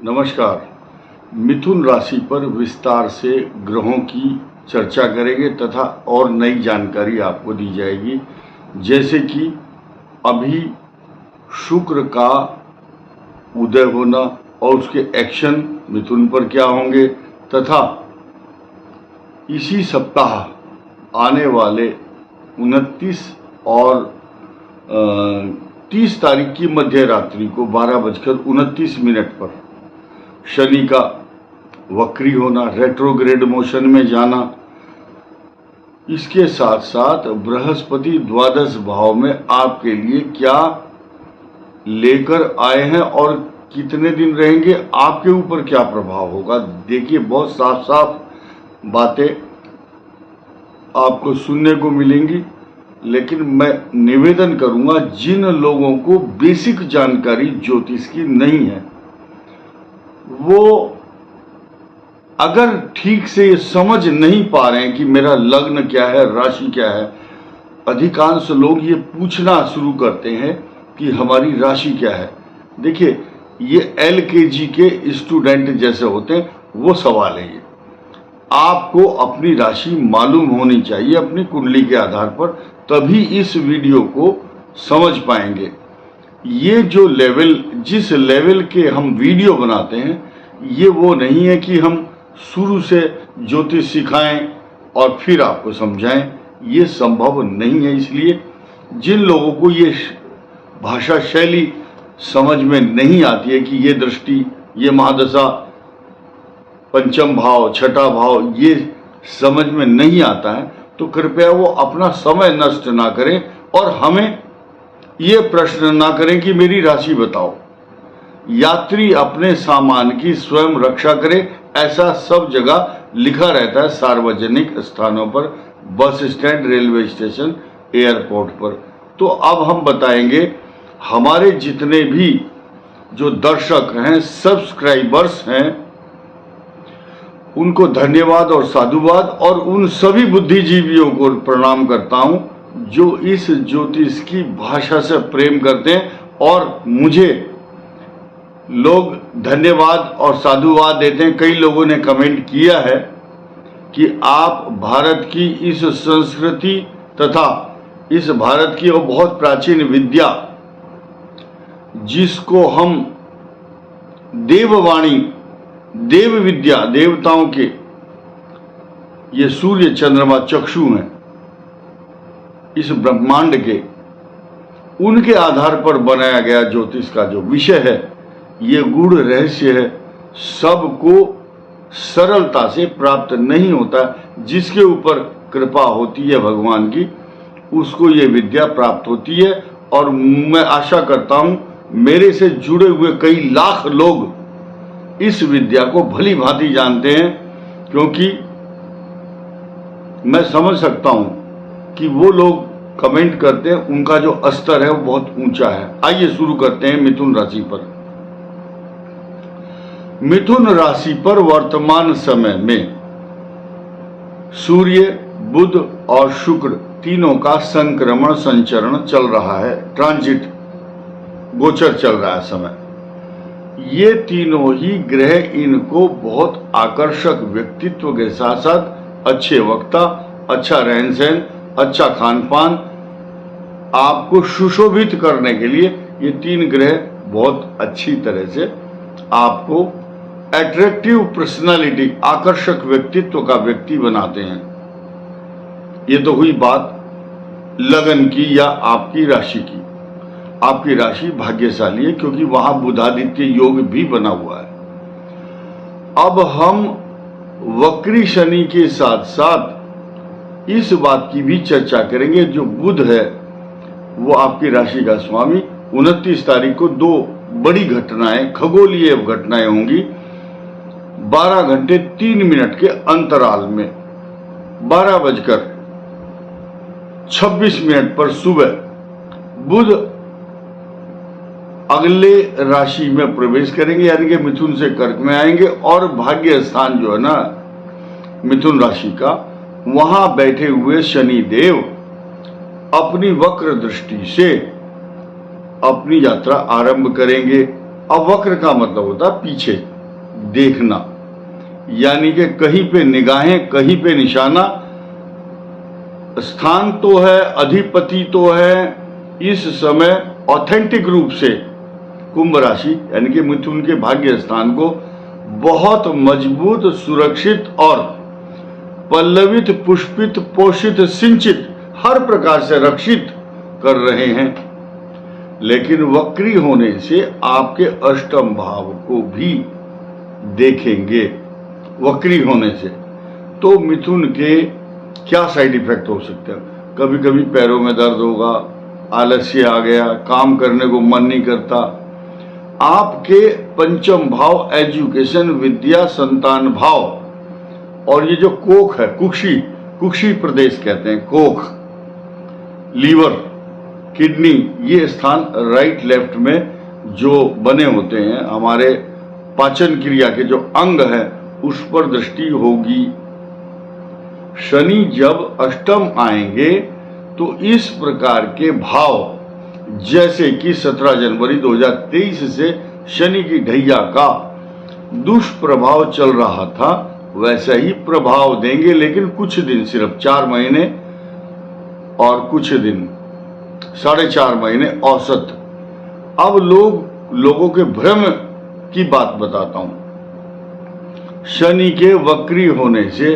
नमस्कार। मिथुन राशि पर विस्तार से ग्रहों की चर्चा करेंगे तथा और नई जानकारी आपको दी जाएगी, जैसे कि अभी शुक्र का उदय होना और उसके एक्शन मिथुन पर क्या होंगे तथा इसी सप्ताह आने वाले 29 और 30 तारीख की मध्य रात्रि को 12:29 पर शनि का वक्री होना, रेट्रोग्रेड मोशन में जाना, इसके साथ साथ बृहस्पति द्वादश भाव में आपके लिए क्या लेकर आए हैं और कितने दिन रहेंगे, आपके ऊपर क्या प्रभाव होगा। देखिए, बहुत साफ साफ बातें आपको सुनने को मिलेंगी, लेकिन मैं निवेदन करूंगा जिन लोगों को बेसिक जानकारी ज्योतिष की नहीं है, वो अगर ठीक से समझ नहीं पा रहे हैं कि मेरा लग्न क्या है, राशि क्या है। अधिकांश लोग ये पूछना शुरू करते हैं कि हमारी राशि क्या है। देखिए, ये LKG के स्टूडेंट जैसे होते हैं, वो सवाल है। ये आपको अपनी राशि मालूम होनी चाहिए अपनी कुंडली के आधार पर, तभी इस वीडियो को समझ पाएंगे। ये जो लेवल, जिस लेवल के हम वीडियो बनाते हैं, ये वो नहीं है कि हम शुरू से ज्योतिष सिखाएं और फिर आपको समझाएं। ये संभव नहीं है। इसलिए जिन लोगों को ये भाषा शैली समझ में नहीं आती है कि ये दृष्टि, ये महादशा, पंचम भाव, छठा भाव, ये समझ में नहीं आता है, तो कृपया वो अपना समय नष्ट ना करें और हमें ये प्रश्न ना करें कि मेरी राशि बताओ। यात्री अपने सामान की स्वयं रक्षा करे, ऐसा सब जगह लिखा रहता है, सार्वजनिक स्थानों पर, bus stand, railway station, airport पर। तो अब हम बताएंगे हमारे जितने भी जो दर्शक हैं, सब्सक्राइबर्स हैं, उनको धन्यवाद और साधुवाद, और उन सभी बुद्धिजीवियों को प्रणाम करता हूं जो इस ज्योतिष की भाषा से प्रेम करते हैं। और मुझे लोग धन्यवाद और साधुवाद देते हैं। कई लोगों ने कमेंट किया है कि आप भारत की इस संस्कृति तथा इस भारत की वो बहुत प्राचीन विद्या, जिसको हम देववाणी, देव विद्या, देवताओं के ये सूर्य चंद्रमा चक्षु हैं इस ब्रह्मांड के, उनके आधार पर बनाया गया ज्योतिष का जो विषय है, ये गूढ़ रहस्य है, सबको सरलता से प्राप्त नहीं होता। जिसके ऊपर कृपा होती है भगवान की, उसको ये विद्या प्राप्त होती है। और मैं आशा करता हूं मेरे से जुड़े हुए कई लाख लोग इस विद्या को भली भांति जानते हैं, क्योंकि मैं समझ सकता हूं कि वो लोग कमेंट करते हैं, उनका जो स्तर है वो बहुत ऊंचा है। आइए शुरू करते हैं मिथुन राशि पर। मिथुन राशि पर वर्तमान समय में सूर्य, बुध और शुक्र तीनों का संक्रमण, संचरण चल रहा है, ट्रांजिट, गोचर चल रहा है समय। ये तीनों ही ग्रह इनको बहुत आकर्षक व्यक्तित्व के साथ साथ अच्छे वक्ता, अच्छा रहन सहन, अच्छा खान पान, आपको सुशोभित करने के लिए ये तीन ग्रह बहुत अच्छी तरह से आपको अट्रैक्टिव पर्सनालिटी, आकर्षक व्यक्तित्व का व्यक्ति बनाते हैं। ये तो हुई बात लगन की या आपकी राशि की। आपकी राशि भाग्यशाली है क्योंकि वहां बुधादित्य योग भी बना हुआ है। अब हम वक्री शनि के साथ साथ इस बात की भी चर्चा करेंगे, जो बुध है वो आपकी राशि का स्वामी। 29 तारीख को दो बड़ी घटनाएं, खगोलीय घटनाएं होंगी। 12:03 के अंतराल में 12:26 पर सुबह बुध अगले राशि में प्रवेश करेंगे, यानी कि मिथुन से कर्क में आएंगे, और भाग्य स्थान जो है ना मिथुन राशि का, वहां बैठे हुए शनि देव अपनी वक्र दृष्टि से अपनी यात्रा आरंभ करेंगे। अब वक्र का मतलब होता है पीछे, देखना, यानी कि कहीं पे निगाहें, कहीं पे निशाना, स्थान तो है, अधिपति तो है, इस समय ऑथेंटिक रूप से कुंभ राशि यानी कि मिथुन के भाग्य स्थान को बहुत मजबूत, सुरक्षित और पल्लवित, पुष्पित, पोषित, सिंचित, हर प्रकार से रक्षित कर रहे हैं। लेकिन वक्री होने से आपके अष्टम भाव को भी देखेंगे। वक्री होने से तो मिथुन के क्या साइड इफेक्ट हो सकते हैं? कभी कभी पैरों में दर्द होगा, आलस्य आ गया, काम करने को मन नहीं करता। आपके पंचम भाव एजुकेशन, विद्या, संतान भाव और ये जो कोख है, कुक्षी प्रदेश कहते हैं, कोख, लीवर, किडनी, ये स्थान राइट लेफ्ट में जो बने होते हैं, हमारे पाचन क्रिया के जो अंग है उस पर दृष्टि होगी। शनि जब अष्टम आएंगे तो इस प्रकार के भाव, जैसे कि 17 जनवरी 2023 से शनि की ढैया का दुष्प्रभाव चल रहा था, वैसा ही प्रभाव देंगे, लेकिन कुछ दिन, सिर्फ 4 महीने और कुछ दिन, 4.5 महीने औसत। अब लोगों के भ्रम की बात बताता हूं। शनि के वक्री होने से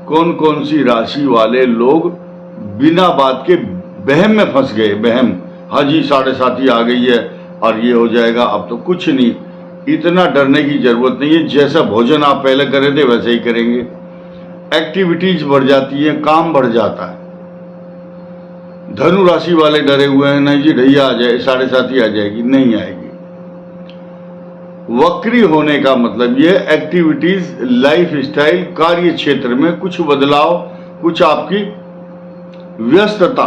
कौन कौन सी राशि वाले लोग बिना बात के बहम में फंस गए। बहम, हाँ जी 7.5 आ गई है और ये हो जाएगा, अब तो कुछ नहीं। इतना डरने की जरूरत नहीं है। जैसा भोजन आप पहले कर रहे थे वैसे ही करेंगे। एक्टिविटीज बढ़ जाती है, काम बढ़ जाता है। धनु राशि वाले डरे हुए हैं, नहीं जी ढैया आ जाए, 7.5 आ जाएगी, नहीं आएगी। वक्री होने का मतलब ये एक्टिविटीज, लाइफ स्टाइल, कार्य क्षेत्र में कुछ बदलाव, कुछ आपकी व्यस्तता,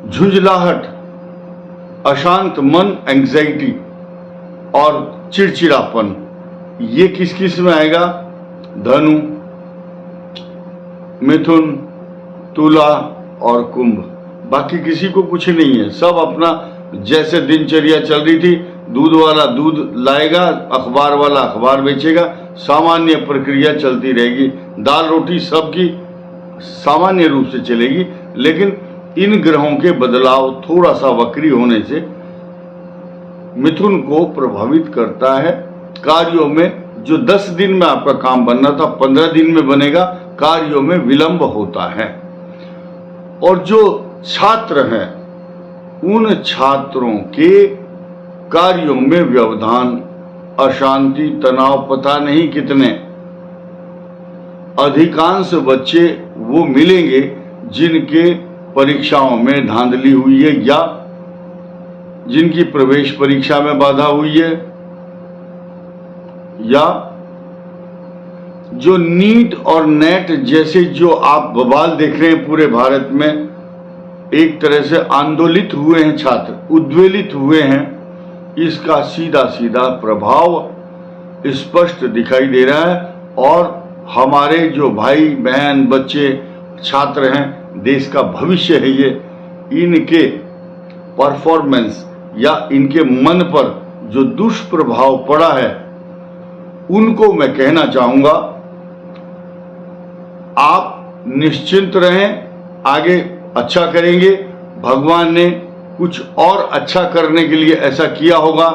झुंझलाहट, अशांत मन, एंग्जाइटी और चिड़चिड़ापन, ये किस किस में आएगा? धनु, मिथुन, तुला और कुंभ। बाकी किसी को कुछ नहीं है। सब अपना जैसे दिनचर्या चल रही थी, दूध वाला दूध लाएगा, अखबार वाला अखबार बेचेगा, सामान्य प्रक्रिया चलती रहेगी। दाल रोटी सबकी सामान्य रूप से चलेगी। लेकिन इन ग्रहों के बदलाव थोड़ा सा वक्री होने से मिथुन को प्रभावित करता है। कार्यों में जो 10 दिन में आपका काम बनना था 15 दिन में बनेगा, कार्यों में विलंब होता है। और जो छात्र हैं उन छात्रों के कार्यों में व्यवधान, अशांति, तनाव, पता नहीं कितने। अधिकांश बच्चे वो मिलेंगे जिनके परीक्षाओं में धांधली हुई है या जिनकी प्रवेश परीक्षा में बाधा हुई है, या जो नीट और नेट जैसे जो आप बवाल देख रहे हैं पूरे भारत में, एक तरह से आंदोलित हुए हैं छात्र, उद्वेलित हुए हैं। इसका सीधा सीधा प्रभाव स्पष्ट दिखाई दे रहा है। और हमारे जो भाई बहन, बच्चे, छात्र हैं, देश का भविष्य है ये, इनके परफॉर्मेंस या इनके मन पर जो दुष्प्रभाव पड़ा है उनको मैं कहना चाहूंगा, आप निश्चिंत रहें, आगे अच्छा करेंगे। भगवान ने कुछ और अच्छा करने के लिए ऐसा किया होगा,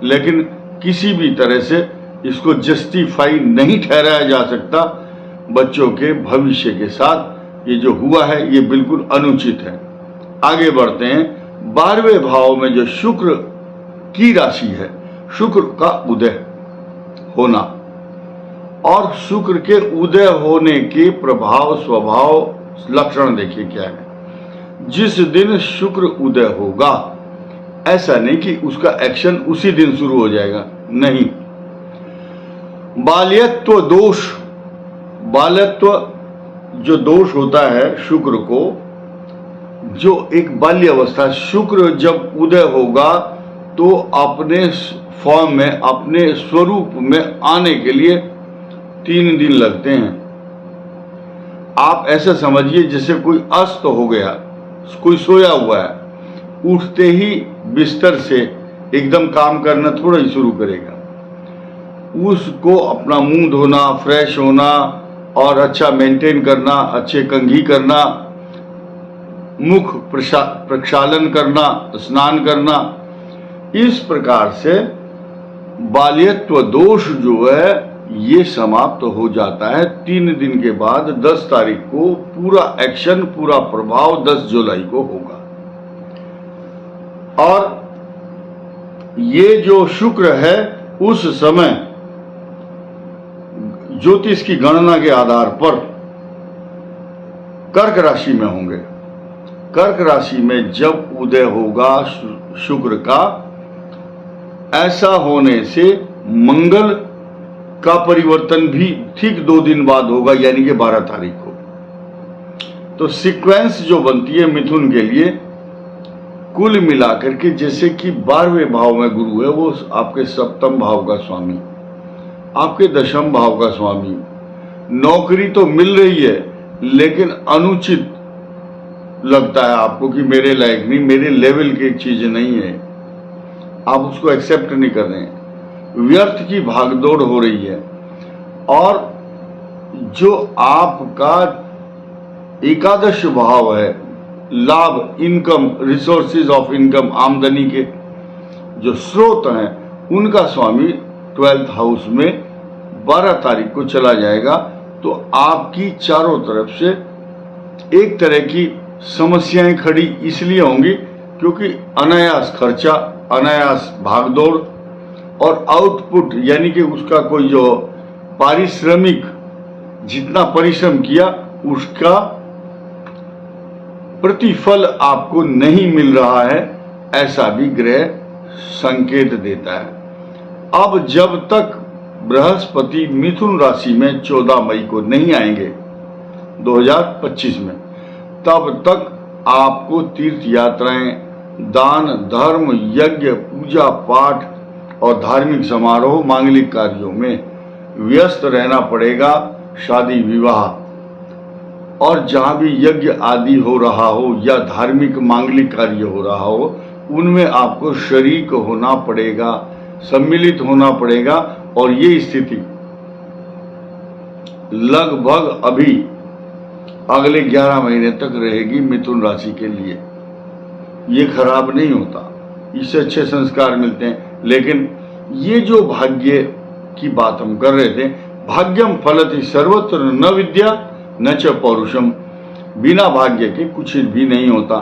लेकिन किसी भी तरह से इसको जस्टिफाई नहीं ठहराया जा सकता। बच्चों के भविष्य के साथ ये जो हुआ है ये बिल्कुल अनुचित है। आगे बढ़ते हैं। 12वें भाव में जो शुक्र की राशि है, शुक्र का उदय होना, और शुक्र के उदय होने के प्रभाव, स्वभाव, लक्षण देखिए क्या है। जिस दिन शुक्र उदय होगा, ऐसा नहीं कि उसका एक्शन उसी दिन शुरू हो जाएगा, नहीं। बाल्यत्व दोष, बाल्यत्व जो दोष होता है शुक्र को, जो एक बाल्य अवस्था, शुक्र जब उदय होगा तो अपने फॉर्म में, अपने स्वरूप में आने के लिए 3 दिन लगते हैं। आप ऐसा समझिए जैसे कोई अस्त हो गया, कोई सोया हुआ है, उठते ही बिस्तर से एकदम काम करना थोड़ा ही शुरू करेगा। उसको अपना मुंह धोना, फ्रेश होना और अच्छा मेंटेन करना, अच्छे कंघी करना, मुख प्रक्षालन करना, स्नान करना, इस प्रकार से बाल्यत्व दोष जो है ये समाप्त हो जाता है। 3 दिन के बाद 10 तारीख को पूरा एक्शन, पूरा प्रभाव 10 जुलाई को होगा। और ये जो शुक्र है उस समय ज्योतिष की गणना के आधार पर कर्क राशि में होंगे। कर्क राशि में जब उदय होगा शुक्र का, ऐसा होने से मंगल का परिवर्तन भी ठीक 2 दिन बाद होगा, यानी कि 12 तारीख को। तो सीक्वेंस जो बनती है मिथुन के लिए, कुल मिलाकर के, जैसे कि 12वें भाव में गुरु है, वो आपके 7वें भाव का स्वामी, आपके 10वें भाव का स्वामी। नौकरी तो मिल रही है लेकिन अनुचित लगता है आपको कि मेरे लायक नहीं, मेरे लेवल की चीज नहीं है, आप उसको एक्सेप्ट नहीं कर रहे हैं, व्यर्थ की भागदौड़ हो रही है। और जो आपका 11वां भाव है, लाभ, इनकम, रिसोर्सेज ऑफ इनकम, आमदनी के जो स्रोत हैं, उनका स्वामी 12th हाउस में 12 तारीख को चला जाएगा। तो आपकी चारों तरफ से एक तरह की समस्याएं खड़ी इसलिए होंगी क्योंकि अनायास खर्चा, अनायास भागदौड़ और आउटपुट, यानी कि उसका कोई जो पारिश्रमिक, जितना परिश्रम किया उसका प्रतिफल आपको नहीं मिल रहा है, ऐसा भी ग्रह संकेत देता है। अब जब तक बृहस्पति मिथुन राशि में 14 मई को नहीं आएंगे 2025 में, तब तक आपको तीर्थ यात्राएं, दान, धर्म, यज्ञ, पूजा पाठ और धार्मिक समारोह, मांगलिक कार्यों में व्यस्त रहना पड़ेगा। शादी विवाह और जहां भी यज्ञ आदि हो रहा हो या धार्मिक मांगलिक कार्य हो रहा हो, उनमें आपको शरीक होना पड़ेगा, सम्मिलित होना पड़ेगा। और ये स्थिति लगभग अभी अगले 11 महीने तक रहेगी मिथुन राशि के लिए। ये खराब नहीं होता, इससे अच्छे संस्कार मिलते हैं। लेकिन ये जो भाग्य की बात हम कर रहे थे, भाग्यम फलति सर्वत्र न विद्या न च पौरुषम, बिना भाग्य के कुछ भी नहीं होता।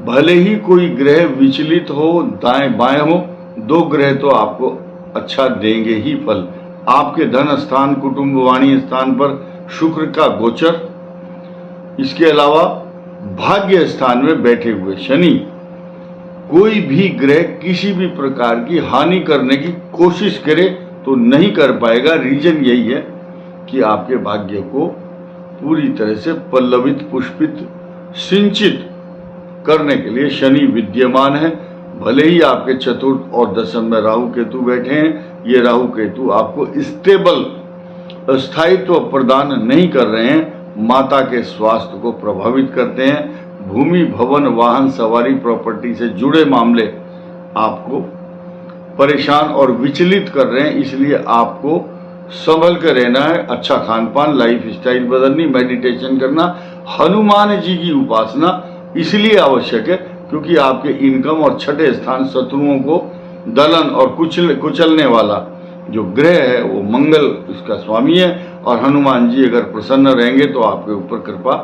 भले ही कोई ग्रह विचलित हो, दाएं बाएं हो, 2 ग्रह तो आपको अच्छा देंगे ही फल। आपके धन स्थान, कुटुंब, वाणी स्थान पर शुक्र का गोचर, इसके अलावा भाग्य स्थान में बैठे हुए शनि, कोई भी ग्रह किसी भी प्रकार की हानि करने की कोशिश करे तो नहीं कर पाएगा। रीजन यही है कि आपके भाग्य को पूरी तरह से पल्लवित, पुष्पित, सिंचित करने के लिए शनि विद्यमान है। भले ही आपके चतुर्थ और दशम में राहु केतु बैठे हैं, ये राहु केतु आपको स्टेबल स्थायित्व प्रदान नहीं कर रहे हैं, माता के स्वास्थ्य को प्रभावित करते हैं। भूमि, भवन, वाहन, सवारी, प्रॉपर्टी से जुड़े मामले आपको परेशान और विचलित कर रहे हैं, इसलिए आपको संभल कर रहना है। अच्छा खान पान, लाइफ स्टाइल बदलनी, मेडिटेशन करना, हनुमान जी की उपासना इसलिए आवश्यक है क्योंकि आपके इनकम और 6ठे स्थान शत्रुओं को दलन और कुचलने वाला जो ग्रह है वो मंगल इसका स्वामी है। और हनुमान जी अगर प्रसन्न रहेंगे तो आपके ऊपर कृपा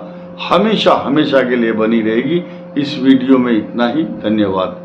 हमेशा हमेशा के लिए बनी रहेगी। इस वीडियो में इतना ही, धन्यवाद।